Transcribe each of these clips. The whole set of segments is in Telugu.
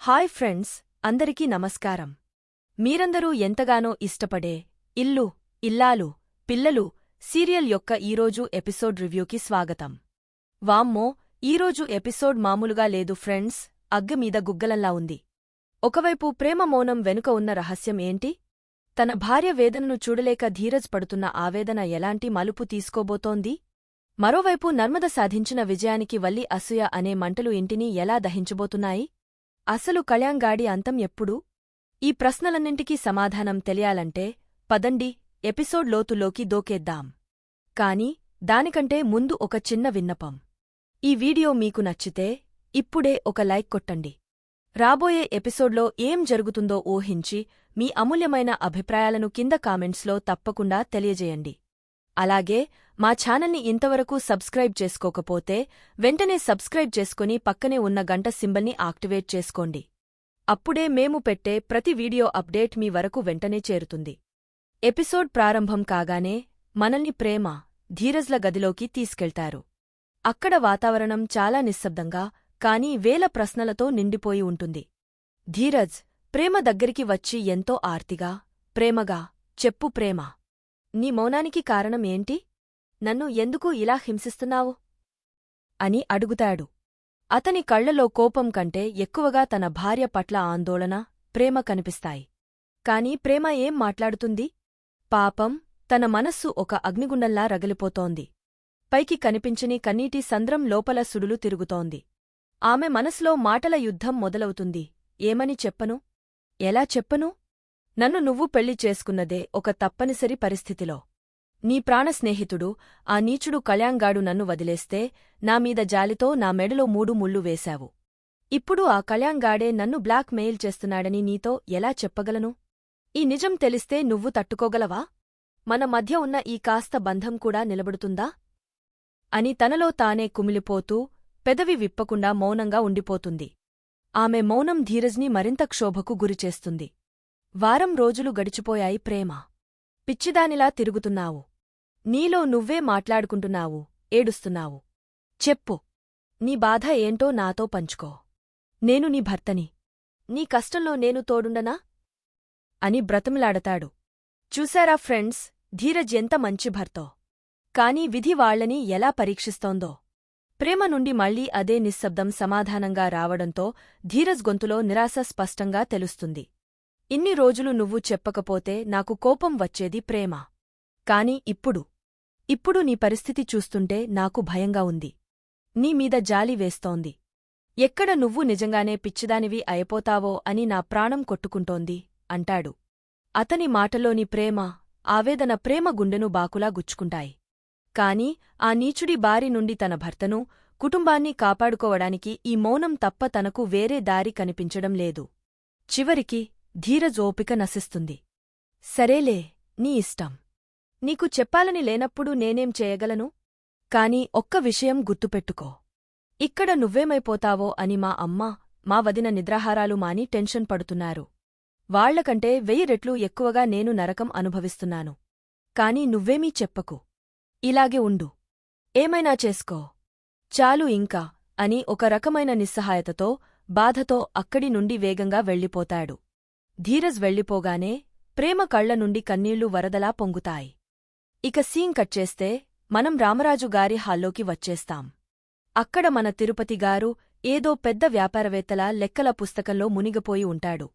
హాయ్ ఫ్రెండ్స్, అందరికీ నమస్కారం. మీరందరూ ఎంతగానో ఇష్టపడే ఇల్లు, ఇల్లాలు, పిల్లలు సీరియల్ యొక్క ఈరోజు ఎపిసోడ్ రివ్యూకి స్వాగతం. వామ్మో, ఈరోజు ఎపిసోడ్ మామూలుగా లేదు ఫ్రెండ్స్, అగ్గమీద గుగ్గలంలా ఉంది. ఒకవైపు ప్రేమ మౌనం వెనుక ఉన్న రహస్యం ఏంటి? తన భార్య వేదనను చూడలేక ధీరజ్ పడుతున్న ఆవేదన ఎలాంటి మలుపు తీసుకోబోతోంది? మరోవైపు నర్మద సాధించిన విజయానికి వల్లి అసూయ అనే మంటలు ఇంటిని ఎలా దహించబోతున్నాయి? అసలు కళ్యాణ్గాడి అంతం ఎప్పుడు? ఈ ప్రశ్నలన్నింటికీ సమాధానం తెలియాలంటే పదండి ఎపిసోడ్ లోతులోకి దూకేద్దాం. కాని దానికంటే ముందు ఒక చిన్న విన్నపం. ఈ వీడియో మీకు నచ్చితే ఇప్పుడే ఒక లైక్ కొట్టండి. రాబోయే ఎపిసోడ్లో ఏం జరుగుతుందో ఊహించి మీ అమూల్యమైన అభిప్రాయాలను కింద కామెంట్స్లో తప్పకుండా తెలియజేయండి. అలాగే మా ఛానల్ని ఇంతవరకు సబ్స్క్రైబ్ చేసుకోకపోతే వెంటనే సబ్స్క్రైబ్ చేసుకుని పక్కనే ఉన్న గంట సింబల్ని యాక్టివేట్ చేసుకోండి. అప్పుడే మేము పెట్టే ప్రతి వీడియో అప్డేట్ మీ వరకు వెంటనే చేరుతుంది. ఎపిసోడ్ ప్రారంభం కాగానే మనల్ని ప్రేమ, ధీరజ్ల గదిలోకి తీసుకెళ్తారు. అక్కడ వాతావరణం చాలా నిశ్శబ్దంగా కానీ వేల ప్రశ్నలతో నిండిపోయి ఉంటుంది. ధీరజ్ ప్రేమ దగ్గరికి వచ్చి ఎంతో ఆర్తిగా, ప్రేమగా, చెప్పు ప్రేమా, నీ మౌనానికి కారణం ఏంటి? నన్ను ఎందుకు ఇలా హింసిస్తున్నావు? అని అడుగుతాడు. అతని కళ్లలో కోపం కంటే ఎక్కువగా తన భార్య పట్ల ఆందోళన, ప్రేమ కనిపిస్తాయి. కాని ప్రేమ ఏం మాట్లాడుతుంది? పాపం, తన మనస్సు ఒక అగ్నిగుండంలా రగిలిపోతోంది. పైకి కనిపించని కన్నీటి సంద్రం లోపల సుడులు తిరుగుతోంది. ఆమె మనసులో మాటల యుద్ధం మొదలవుతుంది. ఏమని చెప్పను? ఎలా చెప్పను? నన్ను నువ్వు పెళ్లి చేసుకున్నదే ఒక తప్పనిసరి పరిస్థితిలో. నీ ప్రాణస్నేహితుడు, ఆ నీచుడు కళ్యాణ్గాడు నన్ను వదిలేస్తే నామీద జాలితో నా మెడలో 3 ముళ్ళు వేశావు. ఇప్పుడు ఆ కళ్యాణ్గాడే నన్ను బ్లాక్ మెయిల్ చేస్తున్నాడని నీతో ఎలా చెప్పగలను? ఈ నిజం తెలిస్తే నువ్వు తట్టుకోగలవా? మన మధ్య ఉన్న ఈ కాస్త బంధం కూడా నిలబడుతుందా? అని తనలో తానే కుమిలిపోతూ పెదవి విప్పకుండా మౌనంగా ఉండిపోతుంది. ఆమె మౌనం ధీరజ్ని మరింత క్షోభకు గురిచేస్తుంది. వారం రోజులు గడిచిపోయాయి. ప్రేమ, పిచ్చిదానిలా తిరుగుతున్నావు. నీలో నువ్వే మాట్లాడుకుంటున్నావు, ఏడుస్తున్నావు. చెప్పు, నీ బాధ ఏంటో నాతో పంచుకో. నేను నీ భర్తని. నీ కష్టంలో నేను తోడుండనా? అని బ్రతిమిలాడతాడు. చూశారా ఫ్రెండ్స్, ధీరజ్ ఎంత మంచి భర్తో. కాని విధి వాళ్లని ఎలా పరీక్షిస్తోందో. ప్రేమ నుండి మళ్లీ అదే నిశ్శబ్దం సమాధానంగా రావడంతో ధీరజ్ గొంతులో నిరాశ స్పష్టంగా తెలుస్తుంది. ఇన్ని రోజులు నువ్వు చెప్పకపోతే నాకు కోపం వచ్చేది ప్రేమ. కాని ఇప్పుడు నీ పరిస్థితి చూస్తుంటే నాకు భయంగా ఉంది. నీమీద జాలి వేస్తోంది. ఎక్కడ నువ్వు నిజంగానే పిచ్చిదానివి అయిపోతావో అని నా ప్రాణం కొట్టుకుంటోంది అంటాడు. అతని మాటలోని ప్రేమ, ఆవేదన ప్రేమ గుండెను బాకులా గుచ్చుకుంటాయి. కాని ఆ నీచుడి బారి నుండి తన భర్తను, కుటుంబాన్ని కాపాడుకోవడానికి ఈ మౌనం తప్ప తనకు వేరే దారి కనిపించడం లేదు. చివరికి ధీరజ్ ఓపిక నశిస్తుంది. సరేలే, నీ ఇష్టం. నీకు చెప్పాలని లేనప్పుడు నేనేం చేయగలను? కాని ఒక్క విషయం గుర్తుపెట్టుకో. ఇక్కడ నువ్వేమైపోతావో అని మా అమ్మ, మా వదిన నిద్రాహారాలు మాని టెన్షన్ పడుతున్నారు. వాళ్లకంటే 1000 రెట్లు ఎక్కువగా నేను నరకం అనుభవిస్తున్నాను. కాని నువ్వేమీ చెప్పకు. ఇలాగే ఉండు. ఏమైనా చేసుకో. చాలు ఇంకా అని ఒక రకమైన నిస్సహాయతతో, బాధతో అక్కడి నుండి వేగంగా వెళ్ళిపోతాడు. ధీరజ్ వెళ్ళిపోగానే ప్రేమ కళ్ల నుండి కన్నీళ్లు వరదలా పొంగుతాయి. ఇక సీన్ కట్ చేస్తే మనం రామరాజు గారి హాల్లోకి వచ్చేస్తాం. అక్కడ మన తిరుపతి గారు ఏదో పెద్ద వ్యాపారవేత్తలా లెక్కల పుస్తకంలో మునిగిపోయి ఉంటాడు.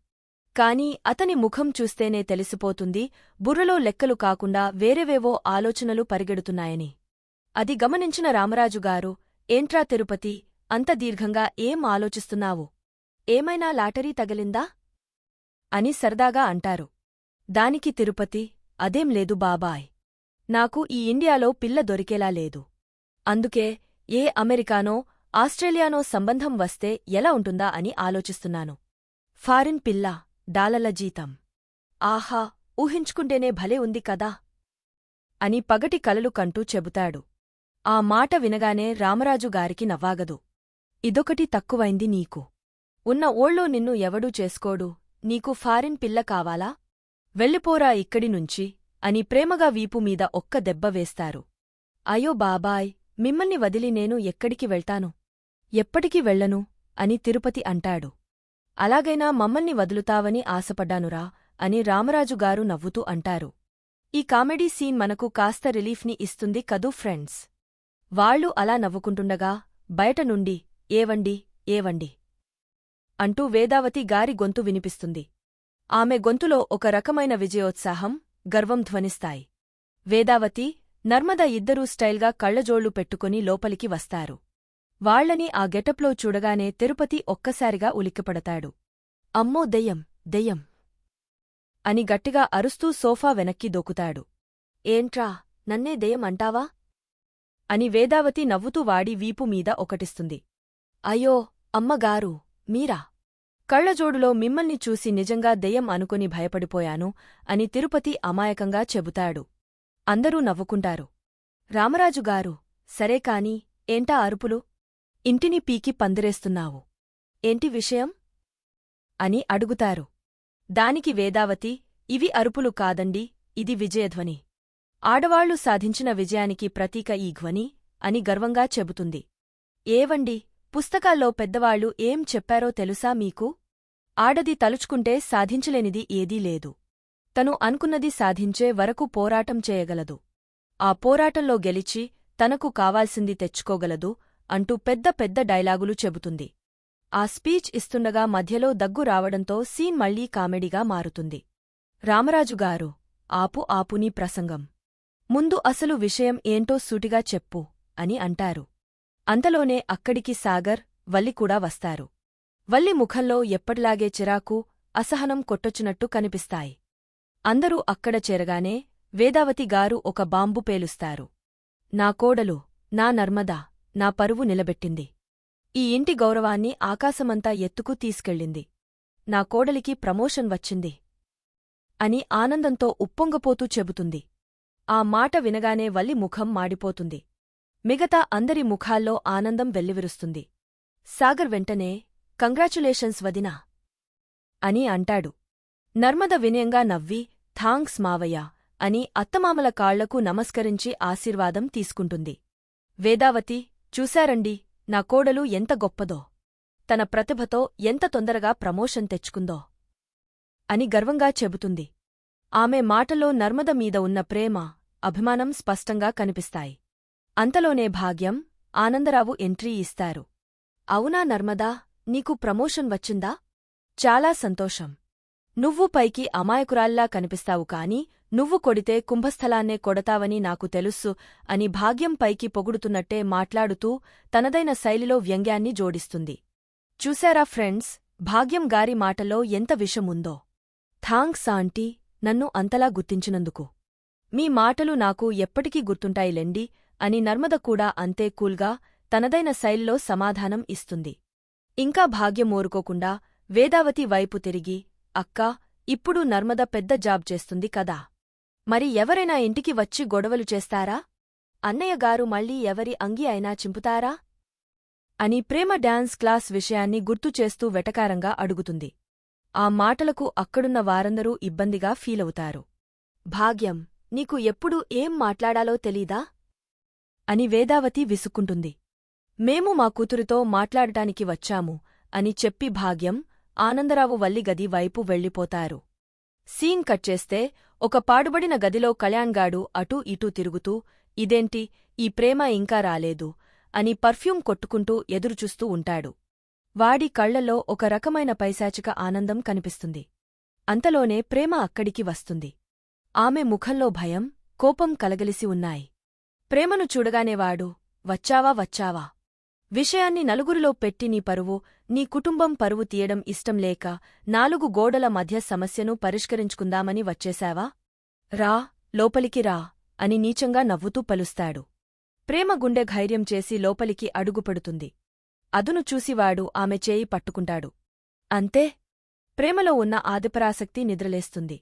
కాని అతని ముఖం చూస్తేనే తెలిసిపోతుంది బుర్రలో లెక్కలు కాకుండా వేరేవేవో ఆలోచనలు పరిగెడుతున్నాయని. అది గమనించిన రామరాజుగారు, ఏంట్రా తిరుపతి, అంత దీర్ఘంగా ఏం ఆలోచిస్తున్నావు? ఏమైనా లాటరీ తగిలిందా? అని సరదాగా అంటారు. దానికి తిరుపతి, అదేం లేదు బాబాయ్. నాకు ఈ ఇండియాలో పిల్ల దొరికేలా లేదు. అందుకే ఏ అమెరికానో, ఆస్ట్రేలియానో సంబంధం వస్తే ఎలా ఉంటుందా అని ఆలోచిస్తున్నాను. ఫారిన్ పిల్ల, డాలర్ల జీతం. ఆహా, ఊహించుకుంటేనే భలే ఉంది కదా అని పగటి కలలు కంటూ చెబుతాడు. ఆ మాట వినగానే రామరాజు గారికి నవ్వాగదు. ఇదొకటి తక్కువైంది నీకు. ఉన్న ఓళ్ళో నిన్ను ఎవడూ చేసుకోడు. నీకు ఫారిన్ పిల్ల కావాలా? వెళ్ళిపోరా ఇక్కడి నుంచి అని ప్రేమగా వీపుమీద ఒక్క దెబ్బ వేస్తారు. అయ్యో బాబాయ్, మిమ్మల్ని వదిలి నేను ఎక్కడికి వెళ్తాను? ఎప్పటికి వెళ్ళను అని తిరుపతి అంటాడు. అలాగైనా మమ్మల్ని వదులుతావని ఆశపడ్డానురా అని రామరాజుగారు నవ్వుతూ అంటారు. ఈ కామెడీ సీన్ మనకు కాస్త రిలీఫ్ని ఇస్తుంది కదూ ఫ్రెండ్స్. వాళ్లు అలా నవ్వుకుంటుండగా బయట నుండి ఏవండి ఏవండి అంటూ వేదావతి గారి గొంతు వినిపిస్తుంది. ఆమె గొంతులో ఒక రకమైన విజయోత్సాహం, గర్వం ధ్వనిస్తాయి. వేదావతి, నర్మద ఇద్దరూ స్టైల్గా కళ్లజోళ్లు పెట్టుకుని లోపలికి వస్తారు. వాళ్లని ఆ గెటప్లో చూడగానే తిరుపతి ఒక్కసారిగా ఉలిక్కిపడతాడు. అమ్మో దెయ్యం దెయ్యం అని గట్టిగా అరుస్తూ సోఫా వెనక్కి దూకుతాడు. ఏంట్రా, నన్నే దెయ్యం అంటావా అని వేదావతి నవ్వుతూ వాడి వీపు మీద ఒకటిస్తుంది. అయ్యో అమ్మగారు, మీరా? కళ్లజోడులో మిమ్మల్ని చూసి నిజంగా దెయ్యం అనుకుని భయపడిపోయాను అని తిరుపతి అమాయకంగా చెబుతాడు. అందరూ నవ్వుకుంటారు. రామరాజుగారు, సరే కాని ఏంటా అరుపులు? ఇంటిని పీకి పందిరేస్తున్నావు. ఏంటి విషయం అని అడుగుతారు. దానికి వేదావతి, ఇవి అరుపులు కాదండి, ఇది విజయధ్వని. ఆడవాళ్లు సాధించిన విజయానికి ప్రతీక ఈ ధ్వని అని గర్వంగా చెబుతుంది. ఏవండి, పుస్తకాల్లో పెద్దవాళ్లు ఏం చెప్పారో తెలుసా మీకు? ఆడది తలుచుకుంటే సాధించలేనిది ఏదీ లేదు. తను అనుకున్నది సాధించే వరకు పోరాటం చేయగలదు. ఆ పోరాటంలో గెలిచి తనకు కావాల్సింది తెచ్చుకోగలదు అంటూ పెద్ద పెద్ద డైలాగులు చెబుతుంది. ఆ స్పీచ్ ఇస్తుండగా మధ్యలో దగ్గు రావడంతో సీన్ మళ్లీ కామెడీగా మారుతుంది. రామరాజుగారు, ఆపు ఆపు నీ ప్రసంగం. ముందు అసలు విషయం ఏంటో సూటిగా చెప్పు అని అంటారు. అంతలోనే అక్కడికి సాగర్, వల్లి కూడా వస్తారు. వల్లి ముఖంలో ఎప్పటిలాగే చిరాకు, అసహనం కొట్టొచ్చినట్టు కనిపిస్తాయి. అందరూ అక్కడ చేరగానే వేదావతిగారు ఒక బాంబు పేలుస్తారు. నా కోడలు, నా నర్మద, నా పరువు నిలబెట్టింది. ఈ ఇంటి గౌరవాన్ని ఆకాశమంతా ఎత్తుకు తీసుకెళ్ళింది. నా కోడలికి ప్రమోషన్ వచ్చింది అని ఆనందంతో ఉప్పొంగపోతూ చెబుతుంది. ఆ మాట వినగానే వల్లి ముఖం మాడిపోతుంది. మిగతా అందరి ముఖాల్లో ఆనందం వెల్లివిరుస్తుంది. సాగర్ వెంటనే, కంగ్రాచ్యులేషన్స్ వదినా అని అంటాడు. నర్మద వినయంగా నవ్వి, థాంక్స్ మావయ్య అని అత్తమామల కాళ్లకు నమస్కరించి ఆశీర్వాదం తీసుకుంటుంది. వేదావతి, చూశారండి, నా కోడలు ఎంత గొప్పదో, తన ప్రతిభతో ఎంత తొందరగా ప్రమోషన్ తెచ్చుకుందో అని గర్వంగా చెబుతుంది. ఆమె మాటలో నర్మద మీద ఉన్న ప్రేమ, అభిమానం స్పష్టంగా కనిపిస్తాయి. అంతలోనే భాగ్యం, ఆనందరావు ఎంట్రీ ఇస్తారు. అవునా నర్మదా, నీకు ప్రమోషన్ వచ్చిందా? చాలా సంతోషం. నువ్వు పైకి అమాయకురాల్లా కనిపిస్తావు కాని నువ్వు కొడితే కుంభస్థలాన్నే కొడతావని నాకు తెలుస్సు అని భాగ్యం పైకి పొగుడుతున్నట్టే మాట్లాడుతూ తనదైన శైలిలో వ్యంగ్యాన్ని జోడిస్తుంది. చూశారా ఫ్రెండ్స్, భాగ్యం గారి మాటలో ఎంత విషముందో. థాంక్స్ ఆంటీ, నన్ను అంతలా గుర్తించినందుకు. మీ మాటలు నాకు ఎప్పటికీ గుర్తుంటాయిలెండి అని నర్మద కూడా అంతే కూల్గా తనదైన శైలిలో సమాధానం ఇస్తుంది. ఇంకా భాగ్యం ఊరుకోకుండా వేదావతి వైపు తిరిగి, అక్కా, ఇప్పుడు నర్మద పెద్ద జాబ్ చేస్తుంది కదా, మరి ఎవరైనా ఇంటికి వచ్చి గొడవలు చేస్తారా? అన్నయ్యగారు మళ్ళీ ఎవరి అంగి అయినా చింపుతారా అని ప్రేమ డాన్స్ క్లాస్ విషయాన్ని గుర్తుచేస్తూ వెటకారంగా అడుగుతుంది. ఆ మాటలకు అక్కడున్న వారందరూ ఇబ్బందిగా ఫీలవుతారు. భాగ్యం, నీకు ఎప్పుడు ఏం మాట్లాడాలో తెలీదా అని వేదావతి విసుక్కుంటుంది. మేము మా కూతురితో మాట్లాడటానికి వచ్చాము అని చెప్పి భాగ్యం, ఆనందరావు వల్లి గది వైపు వెళ్ళిపోతారు. సీన్ కట్ చేస్తే ఒక పాడుబడిన గదిలో కళ్యాణ్గాడు అటూ ఇటూ తిరుగుతూ, ఇదేంటి, ఈ ప్రేమ ఇంకా రాలేదు అని పర్ఫ్యూమ్ కొట్టుకుంటూ ఎదురుచూస్తూ ఉంటాడు. వాడి కళ్లలో ఒక రకమైన పైశాచిక ఆనందం కనిపిస్తుంది. అంతలోనే ప్రేమ అక్కడికి వస్తుంది. ఆమె ముఖంలో భయం, కోపం కలగలిసి ఉన్నాయి. ప్రేమను చూడగానేవాడు, వచ్చావా వచ్చావా, విషయాన్ని నలుగురిలో పెట్టి నీ పరువు, నీ కుటుంబం పరువు తీయడం ఇష్టంలేక 4 గోడల మధ్య సమస్యను పరిష్కరించుకుందామని వచ్చేశావా? రా, లోపలికి రా అని నీచంగా నవ్వుతూ పలుస్తాడు. ప్రేమ గుండె ధైర్యం చేసి లోపలికి అడుగుపెడుతుంది. అదును చూసివాడు ఆమె చేయి పట్టుకుంటాడు. అంతే, ప్రేమలో ఉన్న ఆదిపరాసక్తి నిద్రలేస్తుంది.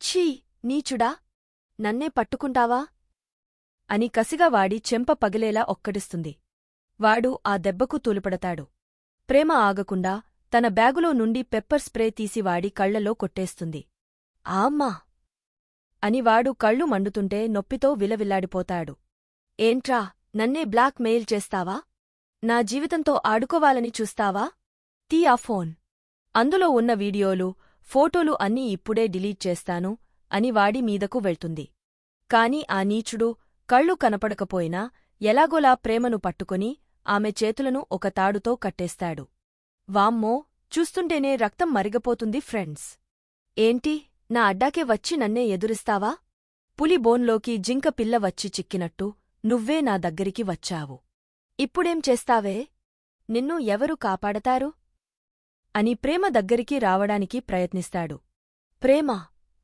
ఛీ, నీచుడా, నన్నే పట్టుకుంటావా అని కసిగా వాడి చెంప పగిలేలా ఒక్కటిస్తుంది. వాడు ఆ దెబ్బకు తూలిపడతాడు. ప్రేమ ఆగకుండా తన బ్యాగులో నుండి పెప్పర్ స్ప్రే తీసి వాడి కళ్లలో కొట్టేస్తుంది. ఆమ్మా అని వాడు కళ్ళు మండుతుంటే నొప్పితో విలవిల్లాడిపోతాడు. ఏంట్రా, నన్నే బ్లాక్ మెయిల్ చేస్తావా? నా జీవితంతో ఆడుకోవాలని చూస్తావా? తీ ఆ ఫోన్ అందులో ఉన్న వీడియోలు, ఫోటోలు అన్నీ ఇప్పుడే డిలీట్ చేస్తాను అని వాడి మీదకు వెళ్తుంది. కాని ఆ నీచుడు కళ్ళు కనపడకపోయినా ఎలాగోలా ప్రేమను పట్టుకొని ఆమె చేతులను ఒక తాడుతో కట్టేస్తాడు. వామ్మో, చూస్తుంటేనే రక్తం మరిగపోతుంది ఫ్రెండ్స్. ఏంటి, నా అడ్డాకే వచ్చి నన్నే ఎదురిస్తావా? పులి బోన్లోకి జింక పిల్ల వచ్చి చిక్కినట్టు నువ్వే నా దగ్గరికి వచ్చావు. ఇప్పుడేం చేస్తావే? నిన్ను ఎవరు కాపాడతారు? అని ప్రేమ దగ్గరికి రావడానికి ప్రయత్నిస్తాడు. ప్రేమ,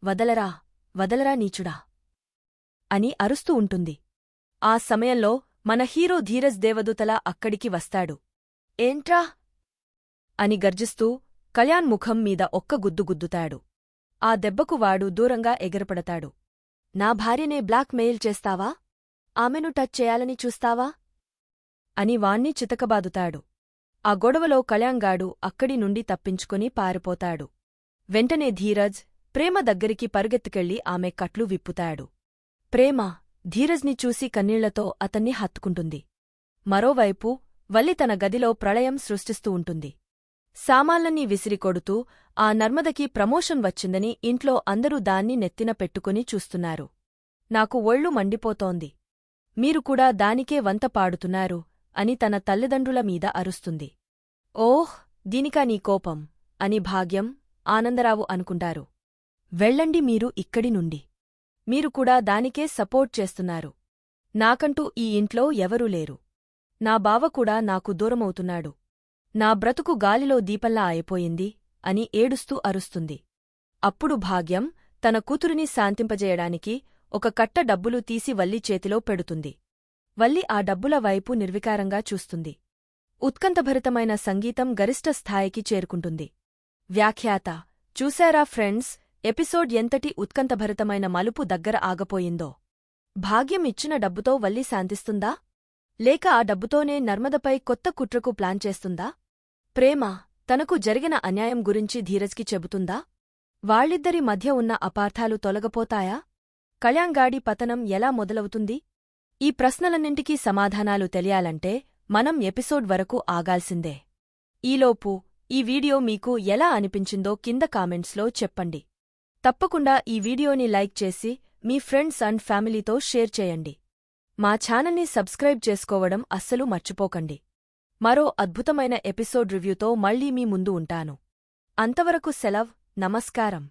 వదలరా, వదలరా నీచుడా అని అరుస్తూ ఉంటుంది. ఆ సమయంలో మన హీరో ధీరజ్ దేవదూతలా అక్కడికి వస్తాడు. ఏంట్రా అని గర్జిస్తూ కళ్యాణ్ ముఖం మీద ఒక్క గుద్దు గుద్దుతాడు. ఆ దెబ్బకు వాడు దూరంగా ఎగరపడతాడు. నా భార్యనే బ్లాక్ మెయిల్ చేస్తావా? ఆమెను టచ్ చేయాలని చూస్తావా? అని వాణ్ణి చితకబాదుతాడు. ఆ గొడవలో కళ్యాణ్గాడు అక్కడి నుండి తప్పించుకుని పారిపోతాడు. వెంటనే ధీరజ్ ప్రేమ దగ్గరికి పరుగెత్తుకెళ్లి ఆమె కట్లు విప్పుతాడు. ప్రేమ ధీరజ్ని చూసి కన్నీళ్లతో అతన్ని హత్తుకుంటుంది. మరోవైపు వల్లి తన గదిలో ప్రళయం సృష్టిస్తూ ఉంటుంది. సామాన్లన్నీ విసిరికొడుతూ ఆ నర్మదకి ప్రమోషన్ వచ్చిందని ఇంట్లో అందరూ దాన్ని నెత్తిన పెట్టుకుని చూస్తున్నారు. నాకు ఒళ్ళు మండిపోతోంది. మీరు కూడా దానికే వంత పాడుతున్నారు అని తన తల్లిదండ్రుల మీద అరుస్తుంది. ఓహ్, దీనికా నీ కోపం అని భాగ్యం, ఆనందరావు అనుకుంటారు. వెళ్ళండి మీరు ఇక్కడి నుండి. మీరు కూడా దానికే సపోర్ట్ చేస్తున్నారు. నాకంటూ ఈ ఇంట్లో ఎవరూ లేరు. నా బావ కూడా నాకు దూరమవుతున్నాడు. నా బ్రతుకు గాలిలో దీపంలా అయిపోయింది అని ఏడుస్తూ అరుస్తుంది. అప్పుడు భాగ్యం తన కూతురిని శాంతింపజేయడానికి ఒక కట్ట డబ్బులు తీసి వల్లి చేతిలో పెడుతుంది. వల్లి ఆ డబ్బుల వైపు నిర్వికారంగా చూస్తుంది. ఉత్కంఠభరితమైన సంగీతం గరిష్ట స్థాయికి చేరుకుంటుంది. వ్యాఖ్యాత: చూశారా ఫ్రెండ్స్, ఎపిసోడ్ ఎంతటి ఉత్కంఠభరితమైన మలుపు దగ్గర ఆగపోయిందో. భాగ్యం ఇచ్చిన డబ్బుతో వల్లి శాంతిస్తుందా? లేక ఆ డబ్బుతోనే నర్మదపై కొత్త కుట్రకు ప్లాన్ చేస్తుందా? ప్రేమ తనకు జరిగిన అన్యాయం గురించి ధీరజ్కి చెబుతుందా? వాళ్ళిద్దరి మధ్య ఉన్న అపార్థాలు తొలగపోతాయా? కళ్యాణ్గాడి పతనం ఎలా మొదలవుతుంది? ఈ ప్రశ్నలన్నింటికీ సమాధానాలు తెలియాలంటే మనం ఎపిసోడ్ వరకు ఆగాల్సిందే. ఈలోపు ఈ వీడియో మీకు ఎలా అనిపించిందో కింద కామెంట్స్లో చెప్పండి. తప్పకుండా ఈ వీడియోని లైక్ చేసి మీ ఫ్రెండ్స్ అండ్ ఫ్యామిలీతో షేర్ చేయండి. మా ఛానల్ని సబ్స్క్రైబ్ చేసుకోవడం అస్సలు మర్చిపోకండి. మరో అద్భుతమైన ఎపిసోడ్ రివ్యూతో మళ్ళీ మీ ముందు ఉంటాను. అంతవరకు సెలవ్, నమస్కారం.